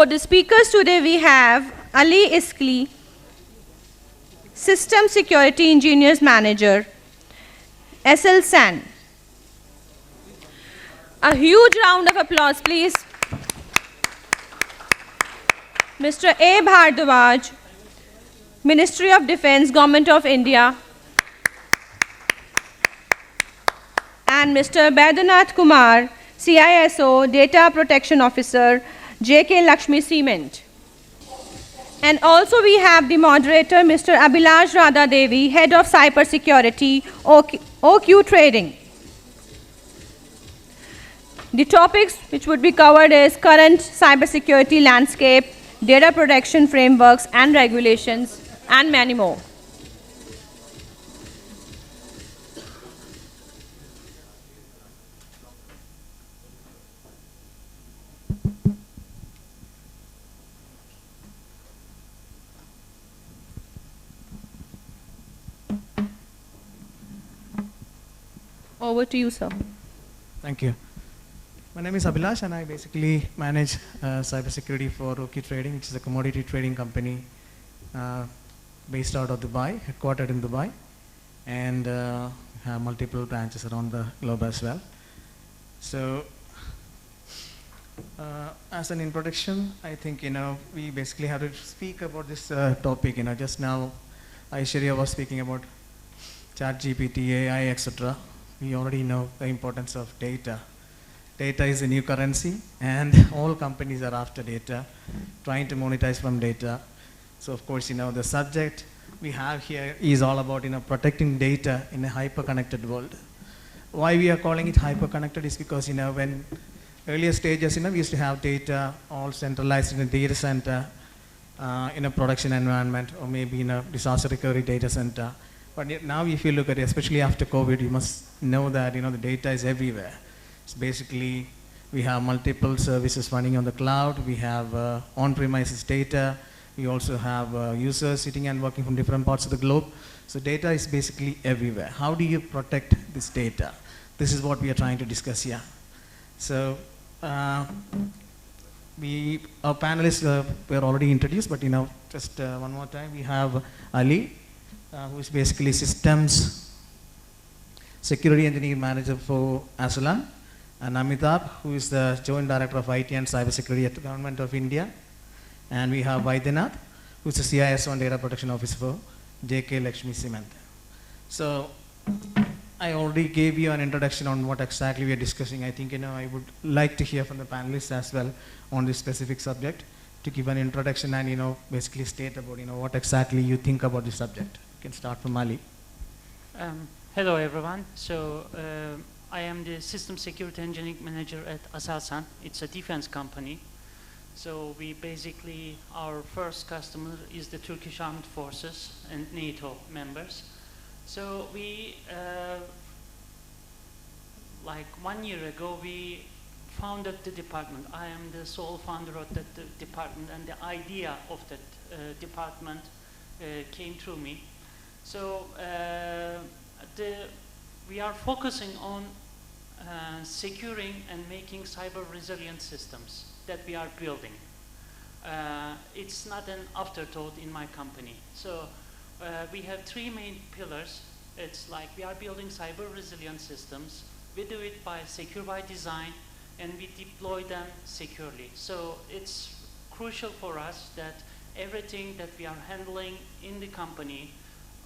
For the speakers today, we have ISIKLI, System Security Engineers Manager, ASELSAN. A huge round of applause, please. Mr. A. Bhardwaj, Ministry of Defense, Government of India. And Mr. Baidyanath Kumar, CISO, Data Protection Officer, JK Lakshmi Cement. And also we have the moderator, Mr. Abhilash Radhadevi, Head of Cybersecurity, OQ Trading. The topics which would be covered is current cybersecurity landscape, data protection frameworks and regulations, and many more. Over to you, sir. Thank you. My name is Abhilash and I basically manage cybersecurity for OQ Trading, which is a commodity trading company based out of Dubai, headquartered in Dubai, and have multiple branches around the globe as well. So, as an introduction, I think, we basically have to speak about this topic. Just now, Aishwarya was speaking about ChatGPT, AI, etc. We already know the importance of data. Data is a new currency, and all companies are after data, trying to monetize from data. So of course, the subject we have here is all about, protecting data in a hyper-connected world. Why we are calling it hyper-connected is because, when earlier stages, we used to have data all centralized in a data center, in a production environment, or maybe in a disaster recovery data center. But now if you look at it, especially after COVID, you must know that, the data is everywhere. So basically, we have multiple services running on the cloud. We have on-premises data. We also have users sitting and working from different parts of the globe. So data is basically everywhere. How do you protect this data? This is what we are trying to discuss here. So our panelists were already introduced, but just one more time, we have Ali, who is basically Systems Security Engineer Manager for ASELSAN, and Amitabh, who is the Joint Director of IT and Cybersecurity at the Government of India. And we have Baidyanath, who is the CISO and Data Protection Officer for JK Lakshmi Cement. So I already gave you an introduction on what exactly we are discussing. I think, I would like to hear from the panelists as well on this specific subject to give an introduction and, basically state about, what exactly you think about this subject. You can start from Ali. Hello, everyone. So I am the System Security Engineering Manager at ASELSAN. It's a defense company. So we basically, our first customer is the Turkish Armed Forces and NATO members. So we, like 1 year ago, we founded the department. I am the sole founder of that department, and the idea of that department came through me. So we are focusing on securing and making cyber resilient systems that we are building. It's not an afterthought in my company. So we have three main pillars. It's like we are building cyber resilient systems. We do it by secure by design, and we deploy them securely. So it's crucial for us that everything that we are handling in the company,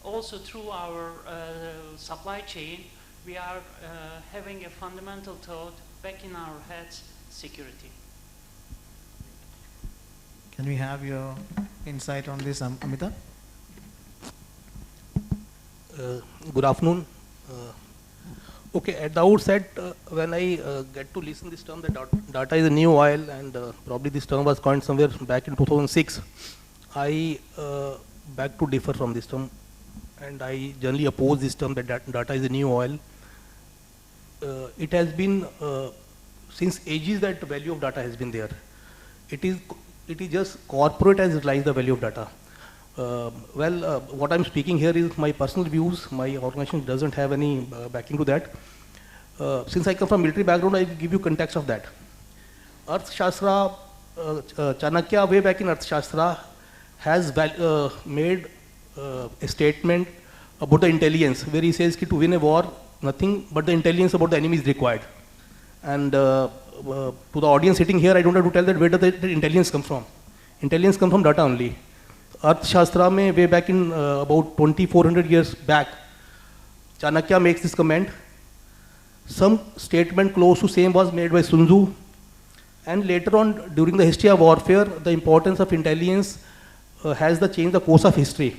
also through our supply chain, we are having a fundamental thought back in our heads, security. Can we have your insight on this, Amitabh? Good afternoon. Okay, at the outset, when I get to listen this term that data is a new oil, and probably this term was coined somewhere back in 2006, I beg to differ from this term, and I generally oppose this term that data is a new oil. It has been since ages that the value of data has been there. It is just corporate has realized the value of data. What I'm speaking here is my personal views. My organization doesn't have any backing to that. Since I come from military background, I give you context of that. Earth Shastra Chanakya, way back in Arthashastra, has made a statement about the intelligence, where he says that to win a war, nothing but the intelligence about the enemy is required. And to the audience sitting here, I don't have to tell that where does the intelligence come from. Intelligence comes from data only. Arthashastra mein, way back in about 2400 years back, Chanakya makes this comment. Some statement close to same was made by Sun Tzu. And later on, during the history of warfare, the importance of intelligence has changed the course of history.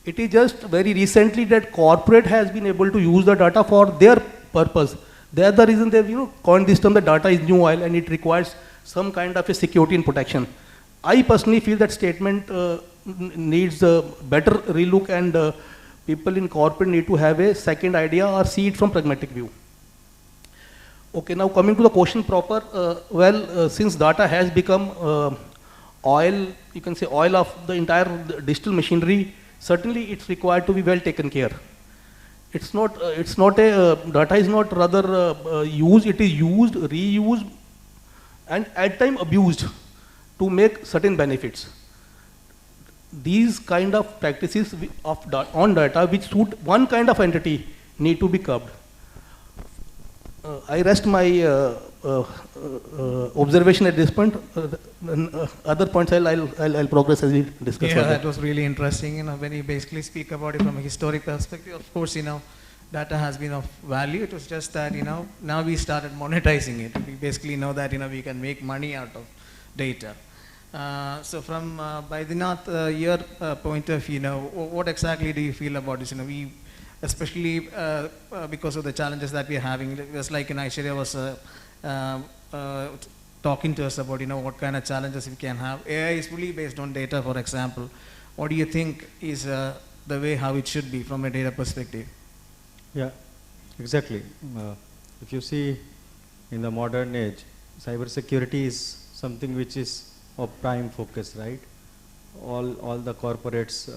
It is just very recently that corporate has been able to use the data for their purpose. That's the reason they've coined this term that data is new oil and it requires some kind of a security and protection. I personally feel that statement needs a better relook, and people in corporate need to have a second idea or see it from pragmatic view. Okay, now coming to the question proper, since data has become oil, you can say oil of the entire digital machinery, certainly it's required to be well taken care. Data is not rather used, it is used, reused, and at time abused to make certain benefits. These kind of practices on data which suit one kind of entity need to be curbed. I rest my observation at this point. Other points I'll progress as we discuss. Yeah, that was really interesting. When you basically speak about it from a historic perspective, of course, data has been of value. It was just that, now we started monetizing it. We basically know that, we can make money out of data. So from Baidyanath, your point of view, what exactly do you feel about this? We, especially because of the challenges that we are having, it was like Aishwarya was talking to us about, what kind of challenges we can have. AI is fully based on data, for example. What do you think is the way how it should be from a data perspective? Yeah, exactly. If you see in the modern age, cybersecurity is something which is of prime focus, right? All the corporates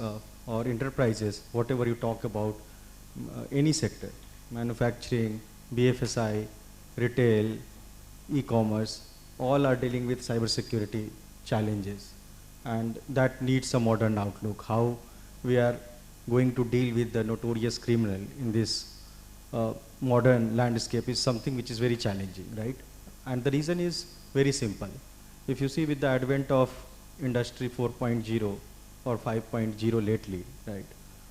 or enterprises, whatever you talk about, any sector, manufacturing, BFSI, retail, e-commerce, all are dealing with cybersecurity challenges, and that needs a modern outlook. How we are going to deal with the notorious criminal in this modern landscape is something which is very challenging, right? And the reason is very simple. If you see with the advent of Industry 4.0 or 5.0 lately, right,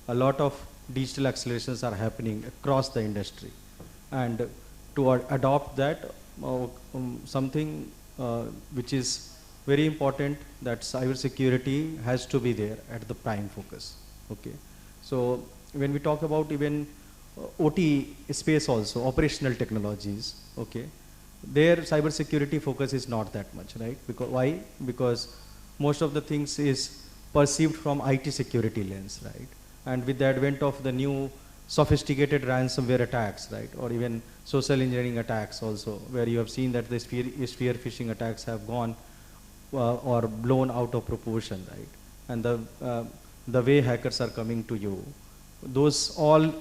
a lot of digital accelerations are happening across the industry, and to adopt that, something which is very important, that cybersecurity has to be there at the prime focus. Okay, so when we talk about even OT space also, operational technologies, okay, their cybersecurity focus is not that much, right? Because why? Because most of the things is perceived from IT security lens, right? And with the advent of the new sophisticated ransomware attacks, right, or even social engineering attacks also, where you have seen that the spear phishing attacks have gone or blown out of proportion, right? And the way hackers are coming to you, those all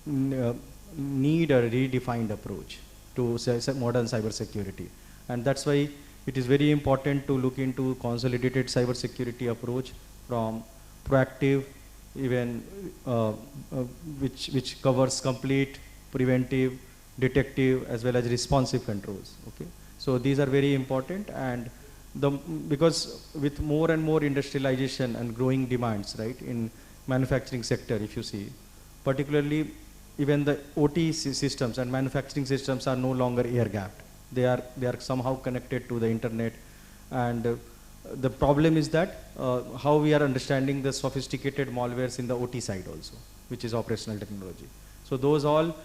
need a redefined approach to modern cybersecurity. And that's why it is very important to look into consolidated cybersecurity approach from proactive, even which covers complete, preventive, detective, as well as responsive controls. Okay, so these are very important, and because with more and more industrialization and growing demands, right, in manufacturing sector, if you see, particularly even the OT systems and manufacturing systems are no longer air gapped. They are somehow connected to the internet, and the problem is that how we are understanding the sophisticated malwares in the OT side also, which is operational technology. So those all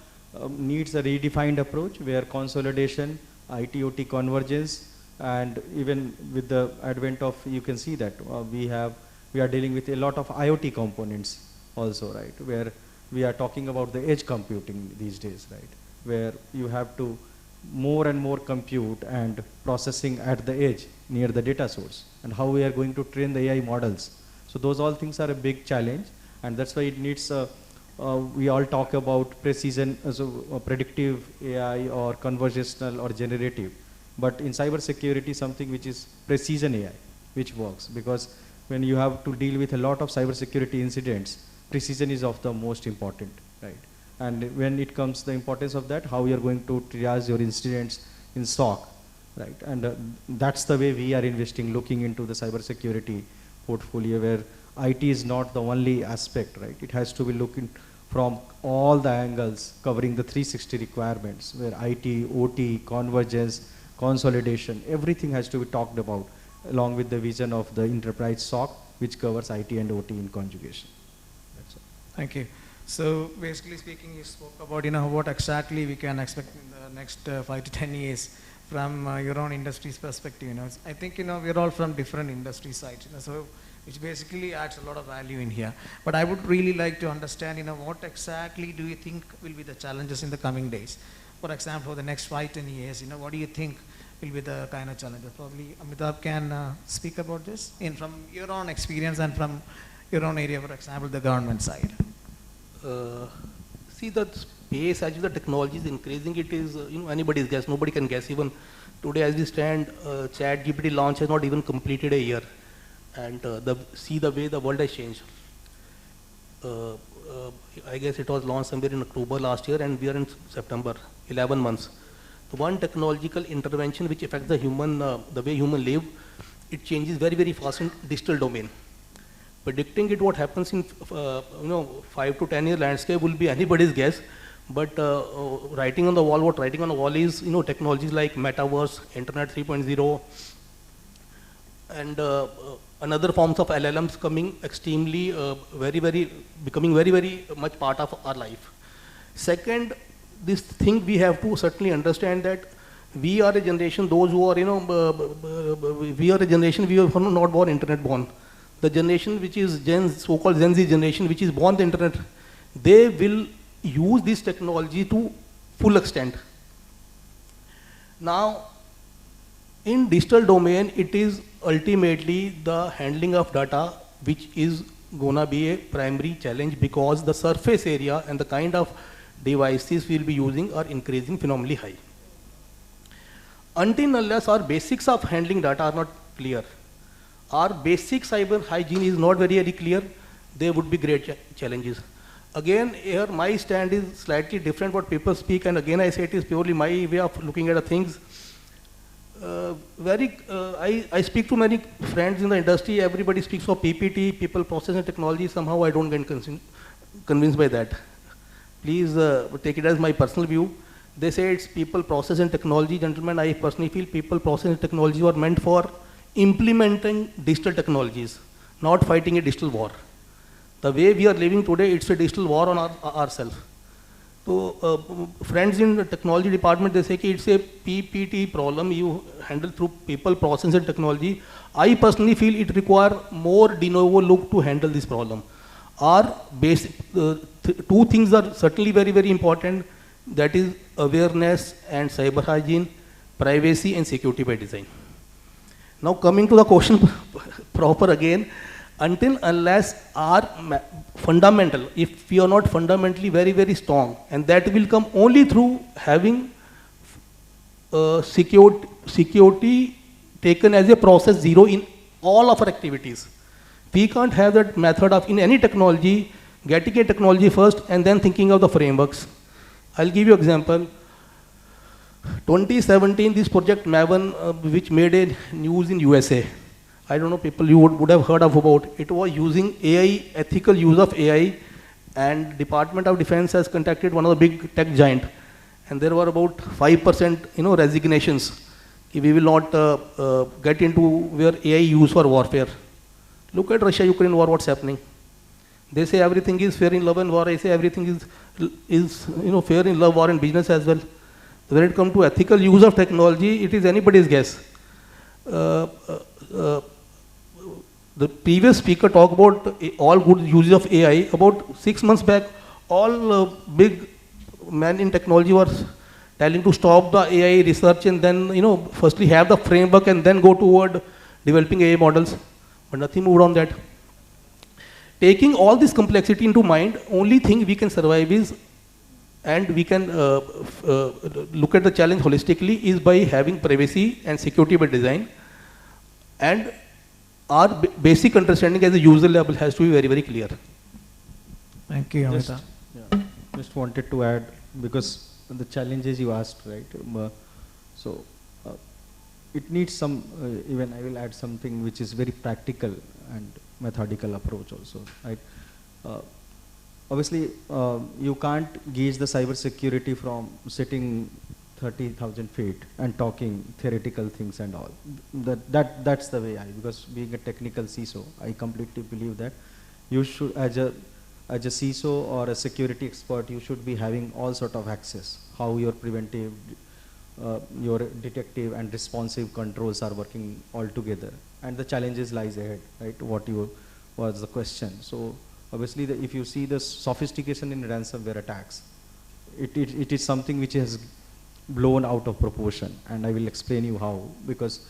needs a redefined approach where consolidation, IT-OT convergence, and even with the advent of, you can see that we are dealing with a lot of IoT components also, right, where we are talking about the edge computing these days, right, where you have to more and more compute and processing at the edge near the data source, and how we are going to train the AI models. So those all things are a big challenge, and that's why it needs we all talk about precision, predictive AI or conversational or generative. But in cybersecurity, something which is precision AI, which works, because when you have to deal with a lot of cybersecurity incidents, precision is of the most important, right? And when it comes the importance of that, how you are going to triage your incidents in SOC, right? And that's the way we are investing, looking into the cybersecurity portfolio, where IT is not the only aspect, right? It has to be looking from all the angles, covering the 360 requirements, where IT, OT, convergence, consolidation, everything has to be talked about, along with the vision of the enterprise SOC, which covers IT and OT in conjugation. That's all. Thank you. So basically speaking, you spoke about what exactly we can expect in the next 5 to 10 years from your own industry's perspective. I think we're all from different industry sides, so which basically adds a lot of value in here. But I would really like to understand, what exactly do you think will be the challenges in the coming days? For example, for the next 5, 10 years, what do you think will be the kind of challenges? Probably Amitabh can speak about this from your own experience and from your own area, for example, the government side. See, the space as the technology is increasing, it is anybody's guess. Nobody can guess. Even today, as we stand, ChatGPT launch has not even completed a year, and see the way the world has changed. I guess it was launched somewhere in October last year, and we are in September. 11 months. The one technological intervention which affects the human, the way human live, it changes very, very fast in digital domain. Predicting it what happens in 5 to 10 year landscape will be anybody's guess, but writing on the wall, what writing on the wall is technologies like metaverse, internet 3.0, and another forms of LLMs coming extremely becoming very much part of our life. Second, this thing we have to certainly understand that we are a generation, those who are we are a generation, we are not born internet born. The generation which is so-called Gen Z generation, which is born the internet, they will use this technology to full extent. Now, in digital domain, it is ultimately the handling of data which is gonna be a primary challenge, because the surface area and the kind of devices we'll be using are increasing phenomenally high. Until unless our basics of handling data are not clear, our basic cyber hygiene is not very clear, there would be great challenges. Again, here my stand is slightly different what people speak, and again I say it is purely my way of looking at things. I speak to many friends in the industry, everybody speaks of PPT, people process and technology, somehow I don't get convinced by that. Please take it as my personal view. They say it's people, process and technology. Gentlemen, I personally feel people, process and technology are meant for implementing digital technologies, not fighting a digital war. The way we are living today, it's a digital war on ourselves. So friends in the technology department, they say that it's a PPT problem you handle through people, process and technology. I personally feel it requires more de novo look to handle this problem. Our basic, two things are certainly very important, that is awareness and cyber hygiene, privacy and security by design. Now coming to the question proper again, until unless our fundamental, if we are not fundamentally very strong, and that will come only through having security taken as a process zero in all of our activities. We can't have that method of, in any technology, getting a technology first and then thinking of the frameworks. I'll give you an example. 2017, this project Maven, which made a news in USA. I don't know, people you would have heard of about. It was using AI, ethical use of AI, and Department of Defense has contacted one of the big tech giant, and there were about 5% resignations. We will not get into where AI used for warfare. Look at Russia-Ukraine war, what's happening. They say everything is fair in love and war. I say everything is fair in love, war, and business as well. When it comes to ethical use of technology, it is anybody's guess. The previous speaker talked about all good use of AI. About 6 months back, all big men in technology were telling to stop the AI research and then, firstly have the framework and then go toward developing AI models. But nothing moved on that. Taking all this complexity into mind, only thing we can survive is and we can look at the challenge holistically is by having privacy and security by design, and our basic understanding as a user level has to be very, very clear. Thank you, Just, Amita. yeah, just wanted to add, because the challenges you asked, right? So it needs some, even I will add something which is very practical and methodical approach also, right? Obviously, you can't gauge the cyber security from sitting 30,000 feet and talking theoretical things and all. That's the way because being a technical CISO, I completely believe that you should, as a CISO or a security expert, you should be having all sort of access, how your preventive, your detective and responsive controls are working all together. And the challenges lies ahead, right? What was the question. So obviously, if you see the sophistication in ransomware attacks, it is something which has blown out of proportion, and I will explain you how. Because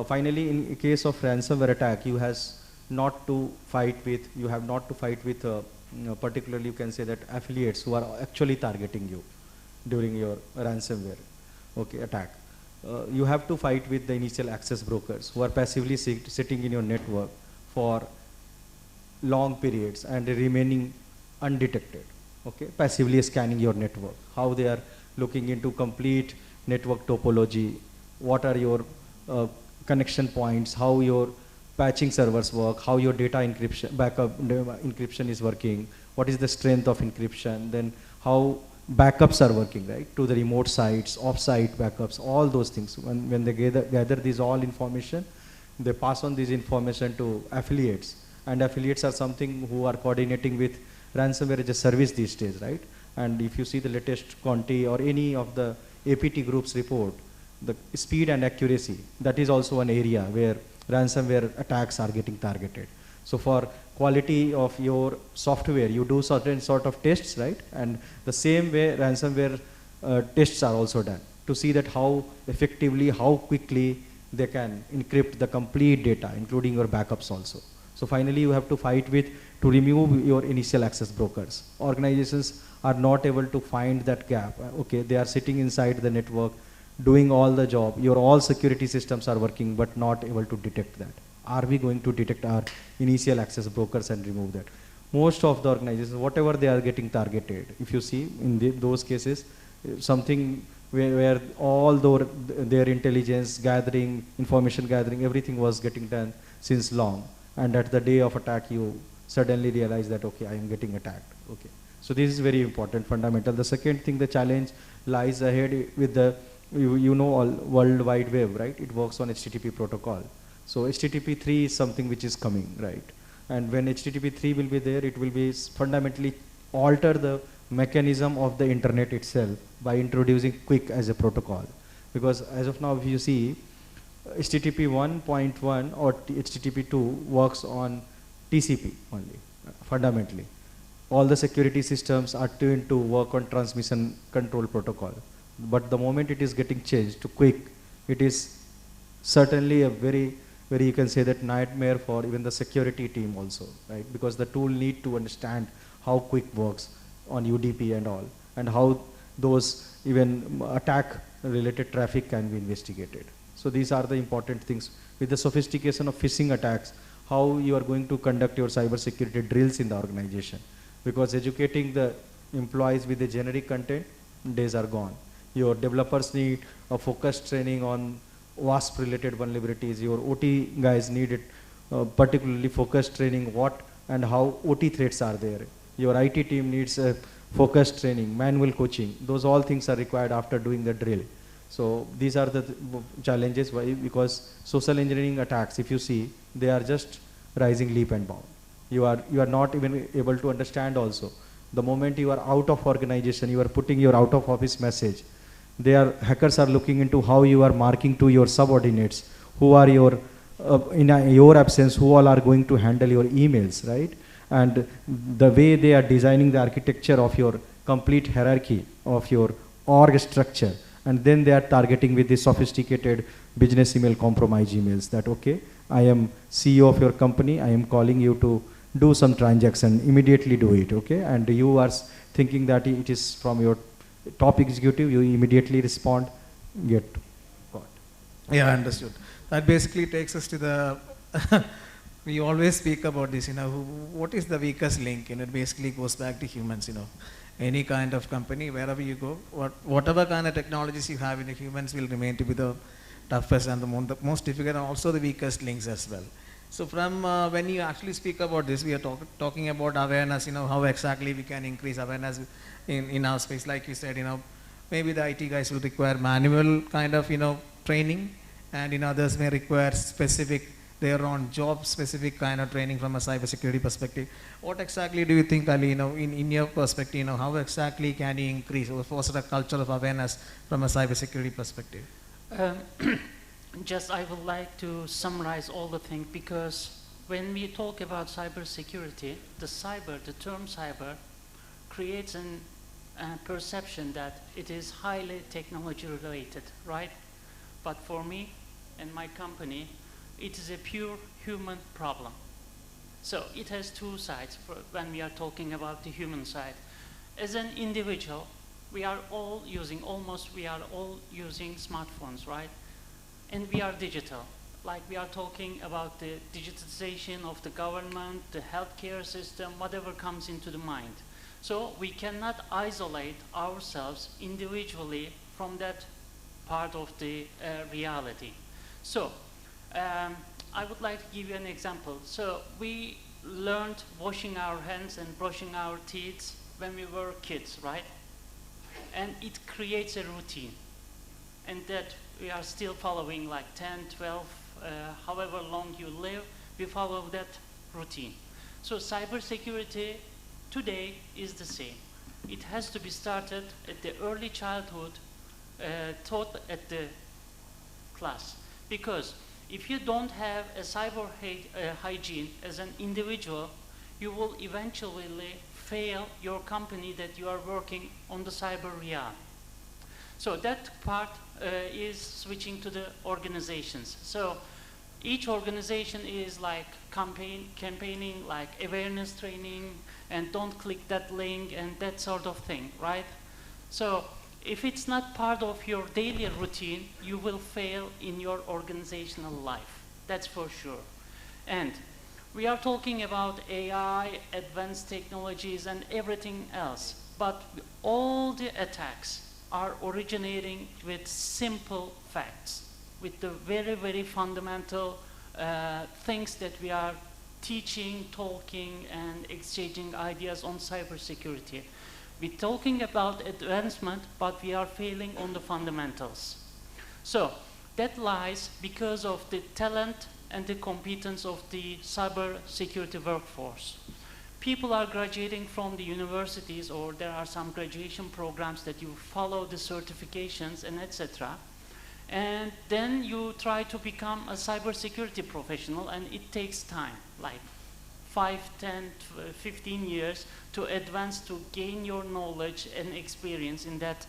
finally, in case of ransomware attack, you have not to fight with, particularly you can say that affiliates who are actually targeting you during your ransomware attack. You have to fight with the initial access brokers who are passively sitting in your network for long periods and remaining undetected, passively scanning your network, how they are looking into complete network topology, what are your connection points, how your patching servers work, how your data encryption, backup encryption is working, what is the strength of encryption, then how backups are working, right, to the remote sites, off-site backups, all those things. When they gather these all information, they pass on this information to affiliates, and affiliates are something who are coordinating with ransomware as a service these days, right? And if you see the latest Conti or any of the APT groups report, the speed and accuracy, that is also an area where ransomware attacks are getting targeted. So for quality of your software, you do certain sort of tests, right? And the same way ransomware tests are also done to see that how effectively, how quickly they can encrypt the complete data, including your backups also. So finally, you have to fight with to remove your initial access brokers. Organizations are not able to find that gap. They are sitting inside the network, doing all the job. Your all security systems are working, but not able to detect that. Are we going to detect our initial access brokers and remove that? Most of the organizations, whatever they are getting targeted, if you see in those cases, something where all their intelligence gathering, information gathering, everything was getting done since long. And at the day of attack, you suddenly realize that, I am getting attacked. So this is very important, fundamental. The second thing, the challenge lies ahead with the, all World Wide Web, right? It works on HTTP protocol. So HTTP 3 is something which is coming, right? And when HTTP 3 will be there, it will be fundamentally alter the mechanism of the internet itself by introducing QUIC as a protocol. Because as of now, if you see, HTTP 1.1 or HTTP 2 works on TCP only, fundamentally. All the security systems are tuned to work on transmission control protocol. But the moment it is getting changed to QUIC, it is certainly a very, you can say that nightmare for even the security team also, right? Because the tool need to understand how QUIC works on UDP and all, and how those even attack related traffic can be investigated. So these are the important things. With the sophistication of phishing attacks, how you are going to conduct your cybersecurity drills in the organization. Because educating the employees with the generic content, days are gone. Your developers need a focused training on WASP related vulnerabilities. Your OT guys need it, particularly focused training what and how OT threats are there. Your IT team needs a focused training, manual coaching. Those all things are required after doing the drill. So these are the challenges. Why? Because social engineering attacks, if you see, they are just rising leap and bound. You are not even able to understand also. The moment you are out of organization, you are putting your out of office message. Hackers are looking into how you are marking to your subordinates, who are your, in your absence, who all are going to handle your emails, right? And the way they are designing the architecture of your complete hierarchy of your org structure. And then they are targeting with the sophisticated business email compromise emails that, I am CEO of your company, I am calling you to do some transaction, immediately do it, And you are thinking that it is from your top executive, you immediately respond, get caught. Yeah, understood. That basically takes us to the, we always speak about this, what is the weakest link? And it basically goes back to humans, Any kind of company, wherever you go, whatever kind of technologies you have, humans will remain to be the toughest and the most difficult and also the weakest links as well. So from when you actually speak about this, we are talking about awareness, how exactly we can increase awareness in our space. Like you said, maybe the IT guys will require manual kind of, training, and others may require specific, their own job specific kind of training from a cybersecurity perspective. What exactly do you think, Ali, in your perspective, how exactly can you increase or foster a culture of awareness from a cybersecurity perspective? Just I would like to summarize all the things, because when we talk about cybersecurity, the term cyber creates a perception that it is highly technology related, right? But for me and my company, it is a pure human problem. So it has two sides when we are talking about the human side. As an individual, we are all using smartphones, right? And we are digital. Like we are talking about the digitization of the government, the healthcare system, whatever comes into the mind. So we cannot isolate ourselves individually from that part of the reality. So I would like to give you an example. So we learned washing our hands and brushing our teeth when we were kids, right? And it creates a routine. And that we are still following, like 10, 12, however long you live, we follow that routine. So cybersecurity today is the same. It has to be started at the early childhood, taught at the class. Because if you don't have a cyber hygiene as an individual, you will eventually fail your company that you are working on the cyber realm. So that part is switching to the organizations. So each organization is like campaigning, like awareness training, and don't click that link and that sort of thing, right? So if it's not part of your daily routine, you will fail in your organizational life. That's for sure. And we are talking about AI, advanced technologies, and everything else. But all the attacks are originating with simple facts, with the very, very fundamental things that we are teaching, talking, and exchanging ideas on cybersecurity. We're talking about advancement, but we are failing on the fundamentals. So that lies because of the talent and the competence of the cybersecurity workforce. People are graduating from the universities, or there are some graduation programs that you follow the certifications and etc. And then you try to become a cybersecurity professional, and it takes time, like 5, 10, 15 years to advance, to gain your knowledge and experience in that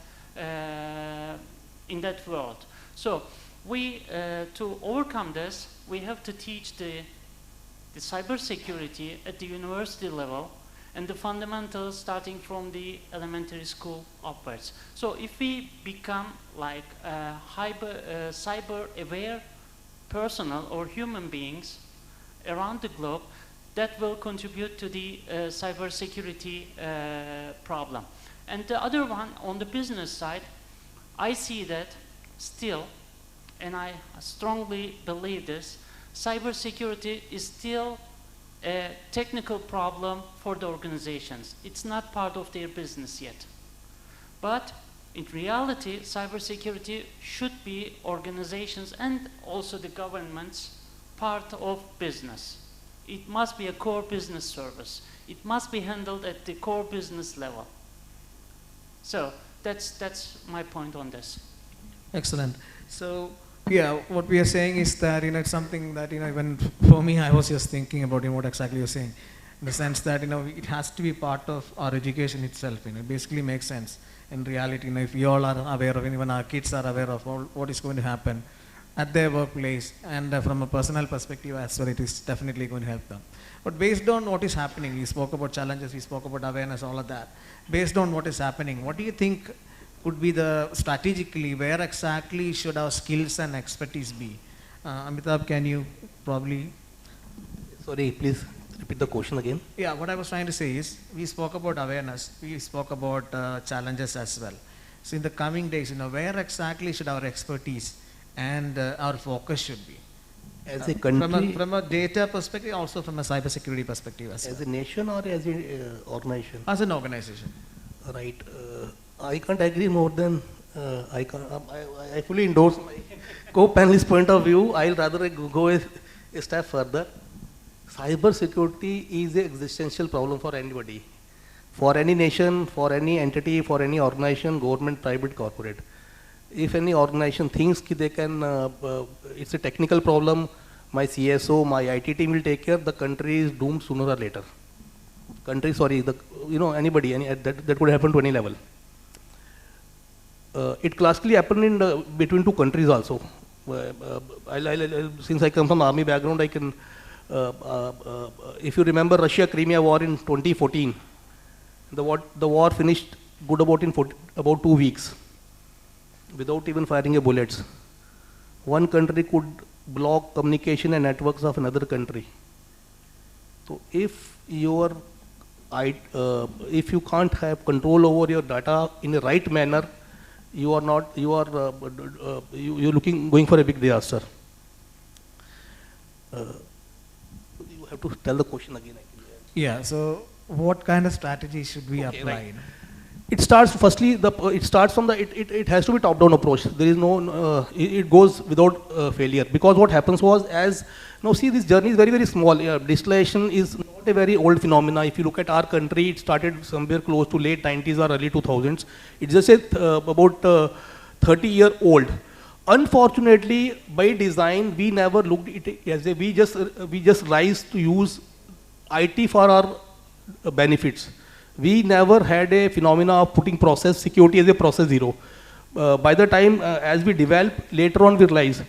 world. So we, to overcome this, we have to teach the cybersecurity at the university level, and the fundamentals starting from the elementary school upwards. So if we become like cyber aware personnel or human beings around the globe, that will contribute to the cybersecurity problem. And the other one, on the business side, I see that still, and I strongly believe this, cybersecurity is still a technical problem for the organizations. It's not part of their business yet. But in reality, cybersecurity should be organizations and also the government's part of business. It must be a core business service. It must be handled at the core business level. So that's my point on this. Excellent. So yeah, what we are saying is that it's something that even for me, I was just thinking about what exactly you're saying, in the sense that it has to be part of our education itself. It basically makes sense in reality. If we all are aware of, even our kids are aware of what is going to happen at their workplace, and from a personal perspective as well, it is definitely going to help them. But based on what is happening, we spoke about challenges, we spoke about awareness, all of that. Based on what is happening, what do you think could be the strategically where exactly should our skills and expertise be? Amitabh, can you probably? Sorry, please repeat the question again. Yeah, what I was trying to say is, we spoke about awareness, we spoke about challenges as well. So in the coming days, where exactly should our expertise and our focus should be? As a country, from a data perspective, also from a cybersecurity perspective as as well. a nation or as an organization? As an organization. Right. I can't agree more than I fully endorse my co-panelist point of view. I'll rather go a step further. Cybersecurity is an existential problem for anybody, for any nation, for any entity, for any organization, government, private, corporate. If any organization thinks they can, it's a technical problem, my CSO, my IT team will take care, the country is doomed sooner or later. Country, sorry, anybody, that could happen to any level. It classically happened in between two countries also. Since I come from army background, I can, if you remember Russia Crimea war in 2014, the war finished good about 2 weeks without even firing a bullets. One country could block communication and networks of another country. So if you can't have control over your data in a right manner, you're going for a big disaster. You have to tell the question again. Yeah, so what kind of strategy should we apply? Right. It starts firstly. It starts from it has to be top-down approach. There is no. It goes without failure, because what happens was, see, this journey is very, very small. Digitalization is not a very old phenomena. If you look at our country, it started somewhere close to late 90s or early 2000s. It's just about 30-year-old. Unfortunately, by design, we never looked at it as a we just rise to use IT for our benefits. We never had a phenomena of putting process security as a process zero. By the time as we develop, later on we realize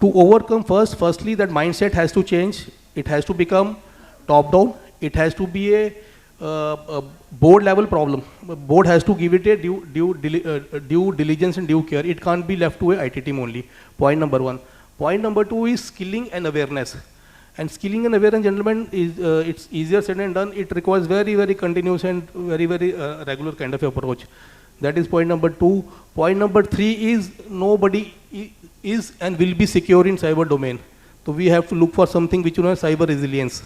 to overcome firstly that mindset has to change. It has to become top down. It has to be a board level problem. Board has to give it a due diligence and due care. It can't be left to a IT team only. Point number one. Point number two is skilling and awareness. And skilling and awareness, gentlemen, is it's easier said than done. It requires very, very continuous and very, very regular kind of approach. That is point number two. Point number three is nobody is and will be secure in cyber domain. So we have to look for something which cyber resilience.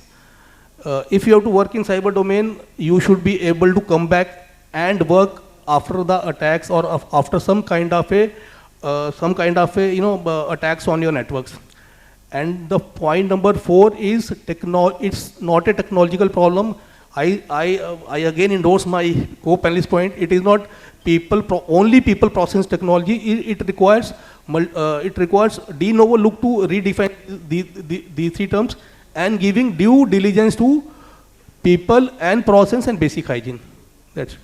If you have to work in cyber domain, you should be able to come back and work after the attacks or after some kind of a attacks on your networks. And the point number four is it's not a technological problem. I again endorse my co-panelist point. It is not only people process technology. It requires de novo look to redefine these three terms and giving due diligence to people and process and basic hygiene. That's it.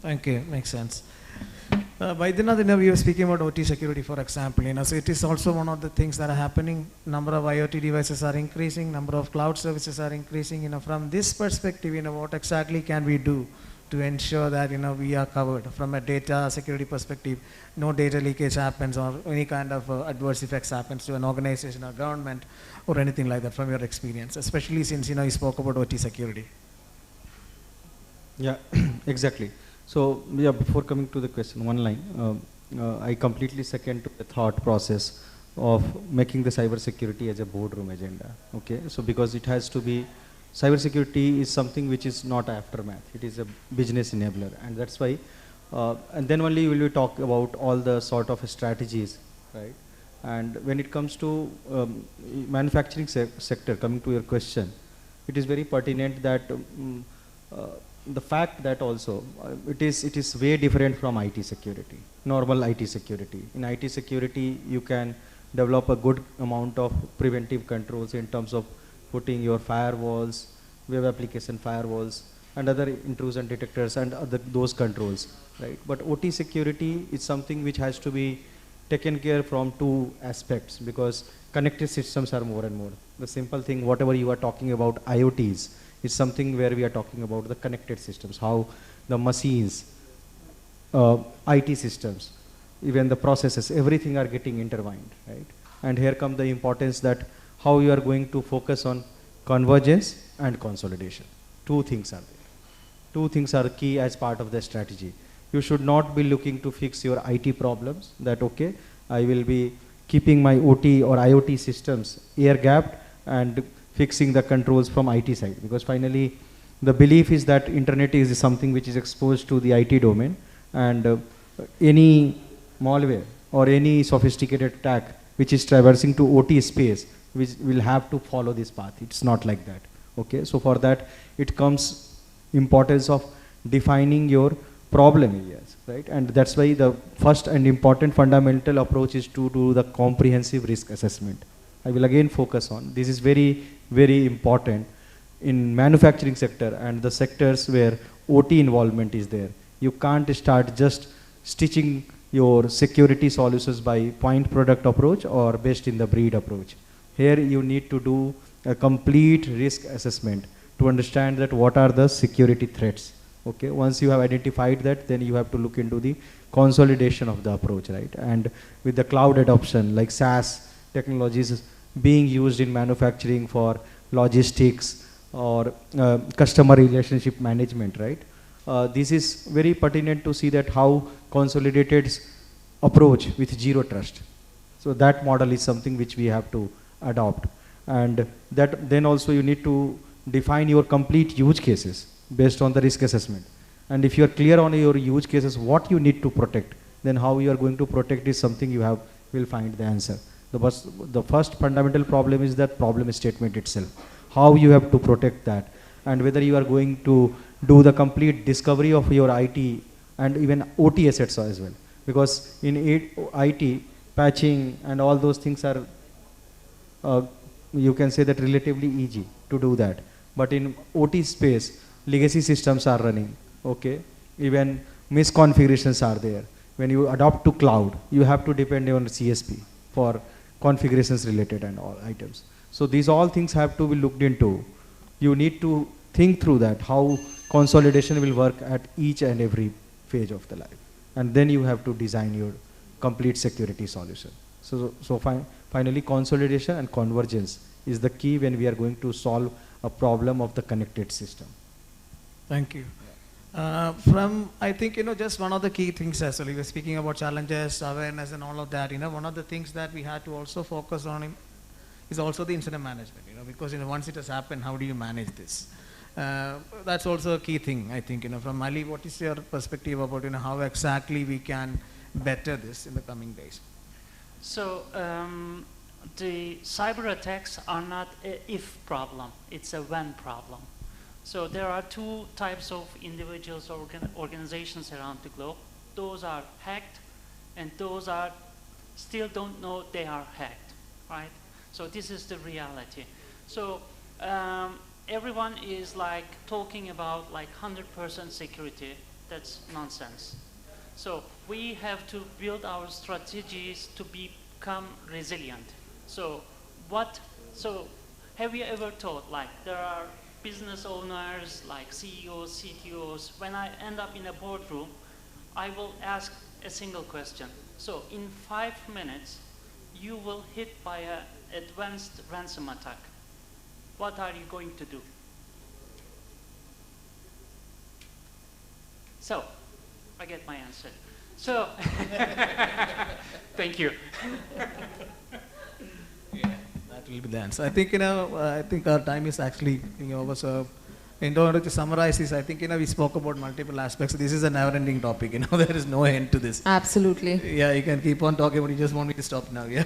Thank you. Makes sense. Baidyanath, we were speaking about OT security, for example. So it is also one of the things that are happening. Number of IoT devices are increasing. Number of cloud services are increasing. From this perspective, what exactly can we do to ensure that we are covered from a data security perspective? No data leakage happens or any kind of adverse effects happens to an organization or government or anything like that from your experience, especially since you spoke about OT security. Yeah, exactly. So, yeah, before coming to the question, one line, I completely second to the thought process of making the cybersecurity as a boardroom agenda. Okay, so because it has to be, cybersecurity is something which is not aftermath, it is a business enabler, and that's why, and then only will we talk about all the sort of strategies, right? And when it comes to manufacturing sector, coming to your question, it is very pertinent that the fact that also it is way different from IT security, normal IT security. In IT security, you can develop a good amount of preventive controls in terms of putting your firewalls, web application firewalls, and other intrusion detectors and those controls, right? But OT security is something which has to be taken care from two aspects, because connected systems are more and more. The simple thing, whatever you are talking about IoTs, is something where we are talking about the connected systems, how the machines IT systems, even the processes, everything are getting intertwined, right? And here come the importance that how you are going to focus on convergence and consolidation. Two things are there. Two things are key as part of the strategy. You should not be looking to fix your IT problems, that okay, I will be keeping my OT or IoT systems air gapped and fixing the controls from IT side, because finally the belief is that internet is something which is exposed to the IT domain, and any malware or any sophisticated attack which is traversing to OT space, which will have to follow this path. It's not like that. Okay, so for that it comes importance of defining your problem areas, right? And that's why the first and important fundamental approach is to do the comprehensive risk assessment. I will again focus on this is very, very important in manufacturing sector and the sectors where OT involvement is there. You can't start just stitching your security solutions by point product approach or best in the breed approach. Here you need to do a complete risk assessment to understand that what are the security threats. Okay, once you have identified that, then you have to look into the consolidation of the approach, right? And with the cloud adoption, like SaaS technologies being used in manufacturing for logistics or customer relationship management, right? This is very pertinent to see that how consolidated approach with zero trust. So that model is something which we have to adopt. And that then also you need to define your complete use cases based on the risk assessment. And if you are clear on your use cases, what you need to protect, then how you are going to protect is something you will find the answer. The first fundamental problem is that problem statement itself. How you have to protect that, and whether you are going to do the complete discovery of your IT and even OT assets as well. Because in IT, patching and all those things are, you can say that relatively easy to do that. But in OT space, legacy systems are running, okay? Even misconfigurations are there. When you adopt to cloud, you have to depend on CSP for configurations related and all items. So these all things have to be looked into. You need to think through that, how consolidation will work at each and every phase of the life. And then you have to design your complete security solution. So finally, consolidation and convergence is the key when we are going to solve a problem of the connected system. Thank you. I think, just one of the key things as well, we were speaking about challenges, awareness and all of that, one of the things that we had to also focus on is also the incident management, because once it has happened, how do you manage this? That's also a key thing, I think, from Ali, what is your perspective about, how exactly we can better this in the coming days? So, the cyber attacks are not an if problem, it's a when problem. So there are two types of individuals or organizations around the globe. Those are hacked and those are still don't know they are hacked, right? So this is the reality. So everyone is like talking about like 100% security. That's nonsense. So we have to build our strategies to become resilient. So have you ever thought like there are business owners like CEOs, CTOs, when I end up in a boardroom, I will ask a single question. So in 5 minutes, you will hit by an advanced ransom attack. What are you going to do? So, I get my answer. So, thank you. That will be the answer. I think, I think our time is actually over. So, in order to summarize this, I think, we spoke about multiple aspects. This is a never-ending topic. There is no end to this. Absolutely. Yeah, you can keep on talking, but you just want me to stop now. Yeah.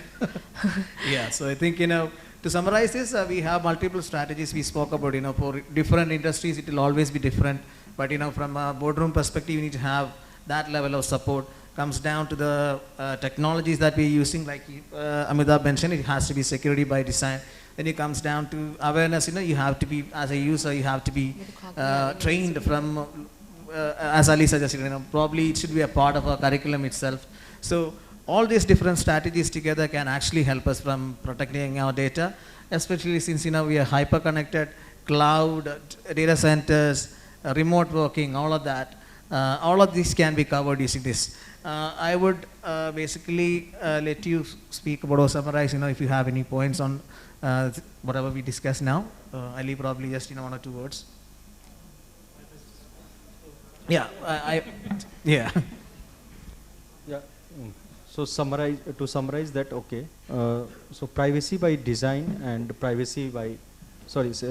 Yeah. So I think, to summarize this, we have multiple strategies we spoke about. For different industries, it will always be different. But from a boardroom perspective, you need to have that level of support. Comes down to the technologies that we're using, like Amitabh mentioned, it has to be security by design. Then it comes down to awareness, you have to be, as a user, you have to be trained from, as Ali suggested, probably it should be a part of our curriculum itself. So all these different strategies together can actually help us from protecting our data, especially since, we are hyper-connected, cloud, data centers, remote working, all of that. All of these can be covered using this. I would basically let you speak about or summarize, if you have any points on whatever we discussed now. Ali, probably just, 1 or 2 words. Yeah, yeah. Yeah. So to summarize that, okay. So privacy by design and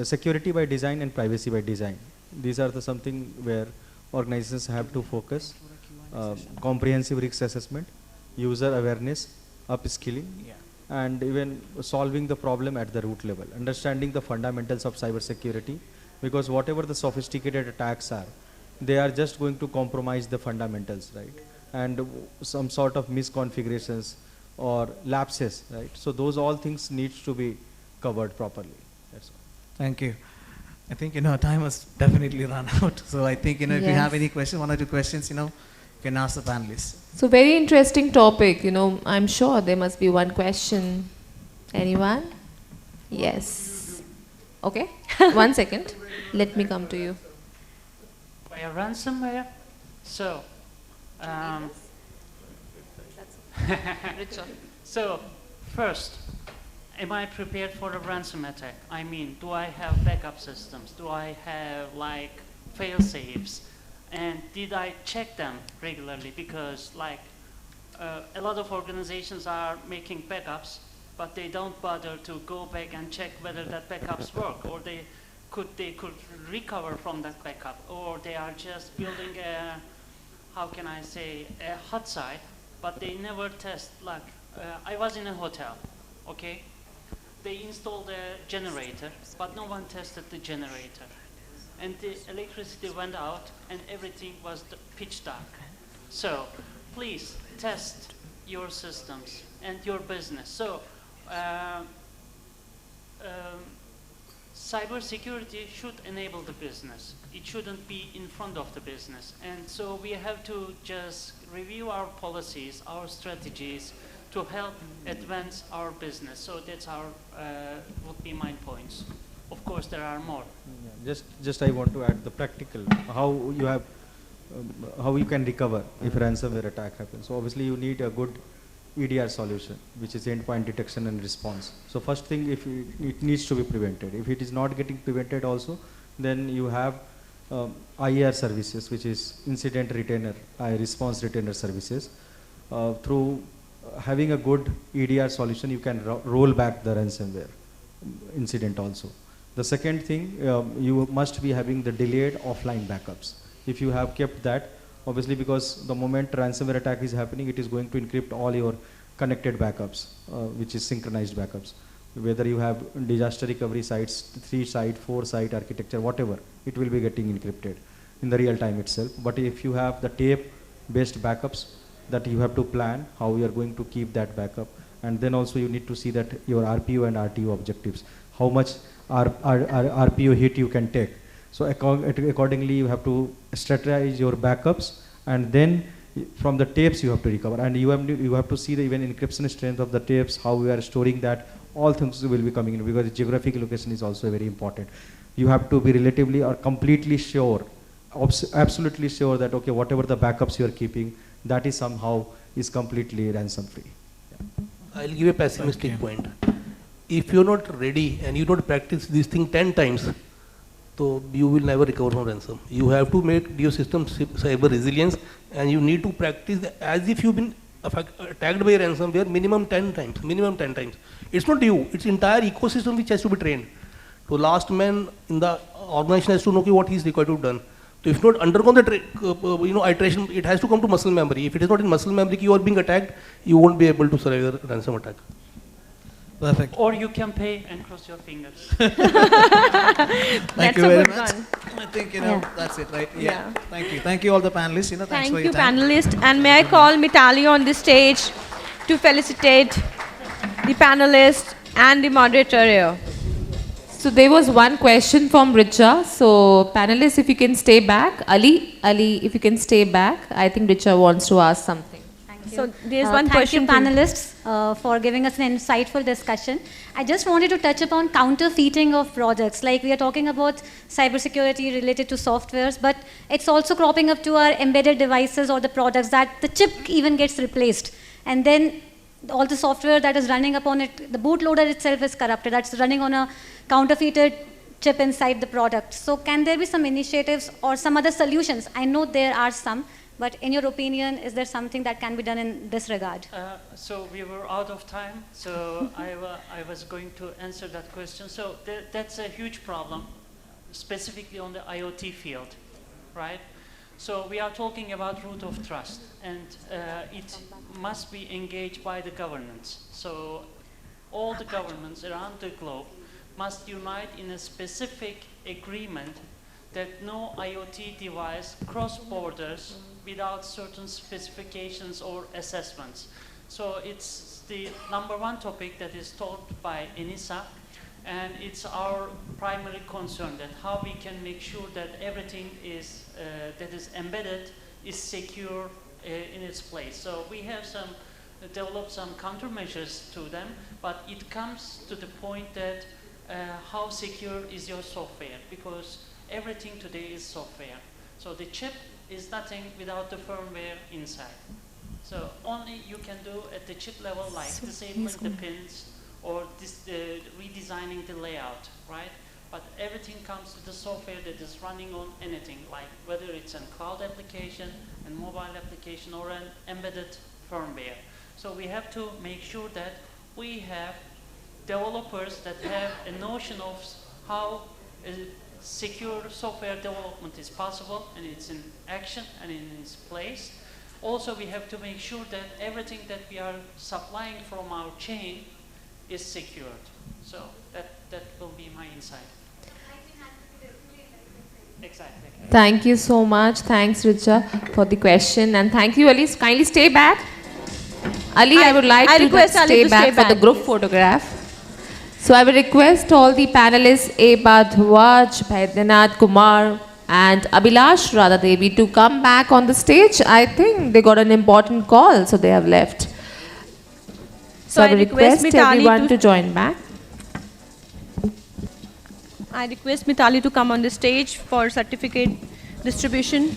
security by design and privacy by design. These are the something where organizations have to focus. Comprehensive risk assessment, user awareness, upskilling, and even solving the problem at the root level, understanding the fundamentals of cybersecurity, because whatever the sophisticated attacks are, they are just going to compromise the fundamentals, right? And some sort of misconfigurations or lapses, right? So those all things needs to be covered properly. That's all. Thank you. I think, time has definitely run out. So I think, if you have any questions, 1 or 2 questions, you can ask the panelists. So very interesting topic, I'm sure there must be one question. Anyone? Yes. Okay, 1 second. Let me come to you. By a ransomware? So, so first, am I prepared for a ransom attack? I mean, do I have backup systems? Do I have fail-safes? And did I check them regularly? Because a lot of organizations are making backups, but they don't bother to go back and check whether that backups work, or they could recover from that backup, or they are just building a, how can I say, a hot site, but they never test. I was in a hotel, okay? They installed a generator, but no one tested the generator. And the electricity went out and everything was pitch dark. So please test your systems and your business. So cybersecurity should enable the business. It shouldn't be in front of the business. And so we have to just review our policies, our strategies to help advance our business. So that's would be my points. Of course, there are more. Yeah, just I want to add the practical, how you can recover if a ransomware attack happens. So obviously you need a good EDR solution, which is endpoint detection and response. So first thing, if it needs to be prevented. If it is not getting prevented also, then you have IR services, which is incident retainer, response retainer services. Through having a good EDR solution, you can roll back the ransomware incident also. The second thing, you must be having the delayed offline backups. If you have kept that, obviously because the moment ransomware attack is happening, it is going to encrypt all your connected backups, which is synchronized backups. Whether you have disaster recovery sites, 3-site, 4-site architecture, whatever, it will be getting encrypted in the real time itself. But if you have the tape-based backups, that you have to plan how you are going to keep that backup. And then also you need to see that your RPO and RTO objectives, how much RPO hit you can take. So accordingly you have to strategize your backups, and then from the tapes you have to recover, and you have to see the even encryption strength of the tapes, how we are storing that. All things will be coming in, because geographic location is also very important. You have to be relatively or completely sure, absolutely sure that okay, whatever the backups you are keeping, that is somehow is completely ransom free. Yeah. I'll give a pessimistic point. If you're not ready and you don't practice this thing 10 times, so you will never recover from ransom. You have to make your system cyber resilience, and you need to practice as if you've been attacked by ransomware minimum 10 times. Minimum 10 times. It's not you, it's entire ecosystem which has to be trained. So last man in the organization has to know what he is required to have done. So if not undergone the iteration, it has to come to muscle memory. If it is not in muscle memory, you are being attacked, you won't be able to survive the ransom attack. Perfect. Or you can pay and cross your fingers. Thank you very much. One. I think, that's it, right? Yeah. Thank you. Thank you all the panelists. Thanks Thank for you, your time. panelists. And may I call Mitali on the stage to felicitate the panelists and the moderator here. So there was one question from Richa. So panelists, if you can stay back. Ali, if you can stay back. I think Richa wants to ask something. Thank So there's one Thank you, question for you. panelists, for giving us an insightful discussion. I just wanted to touch upon counterfeiting of products. Like we are talking about cybersecurity related to softwares, but it's also cropping up to our embedded devices or the products that the chip even gets replaced. And then all the software that is running upon it, the bootloader itself is corrupted. That's running on a counterfeited chip inside the product. So can there be some initiatives or some other solutions? I know there are some, but in your opinion, is there something that can be done in this regard? So we were out of time, so I was going to answer that question. So that's a huge problem, specifically on the IoT field, right? So we are talking about root of trust, and it must be engaged by the governments. So all the governments around the globe must unite in a specific agreement that no IoT device cross borders without certain specifications or assessments. So it's the #1 topic that is taught by ENISA, and it's our primary concern that how we can make sure that everything is that is embedded is secure in its place. So we have developed some countermeasures to them, but it comes to the point that how secure is your software, because everything today is software. So the chip is nothing without the firmware inside. So only you can do at the chip level, like disabling the pins or redesigning the layout, right? But everything comes to the software that is running on anything, like whether it's a cloud application, a mobile application, or an embedded firmware. So we have to make sure that we have developers that have a notion of how secure software development is possible, and it's in action and in its place. Also, we have to make sure that everything that we are supplying from our chain is secured. So that will be my insight. Exactly. Thank you so much. Thanks, Richa, for the question. And thank you, Ali. Kindly stay back. Ali, I would like to request Ali stay to back stay for the back, group please. photograph. So I will request all the panelists, A. Bhardwaj, Baidyanath, Kumar, and Abhilash, Radhadevi, to come back on the stage. I think they got an important call, so they have left. So I will request everyone to join back. I request Mitali to come on the stage for certificate distribution.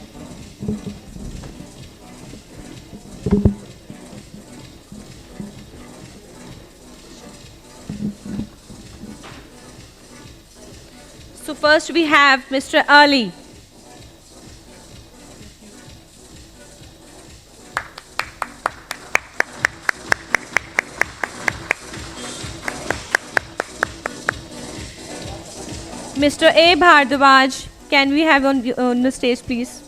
So first we have Mr. Ali. Mr. A. Bhardwaj, can we have on the stage, please?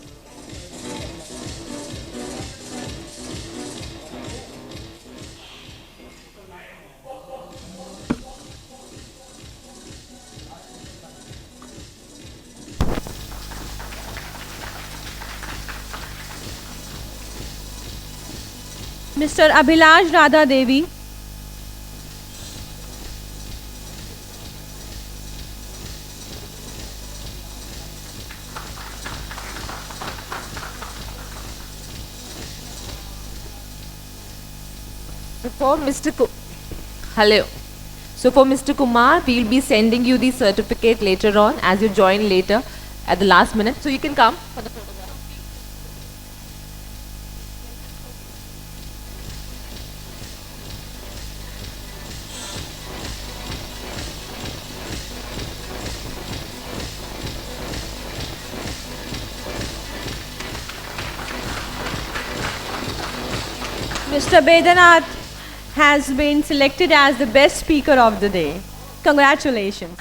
Mr. Abhilash Radhadevi. For Mr. Hello. So for Mr. Kumar, we will be sending you the certificate later on as you join later at the last minute. So you can come for the photograph. Mr. Baidyanath has been selected as the best speaker of the day. Congratulations.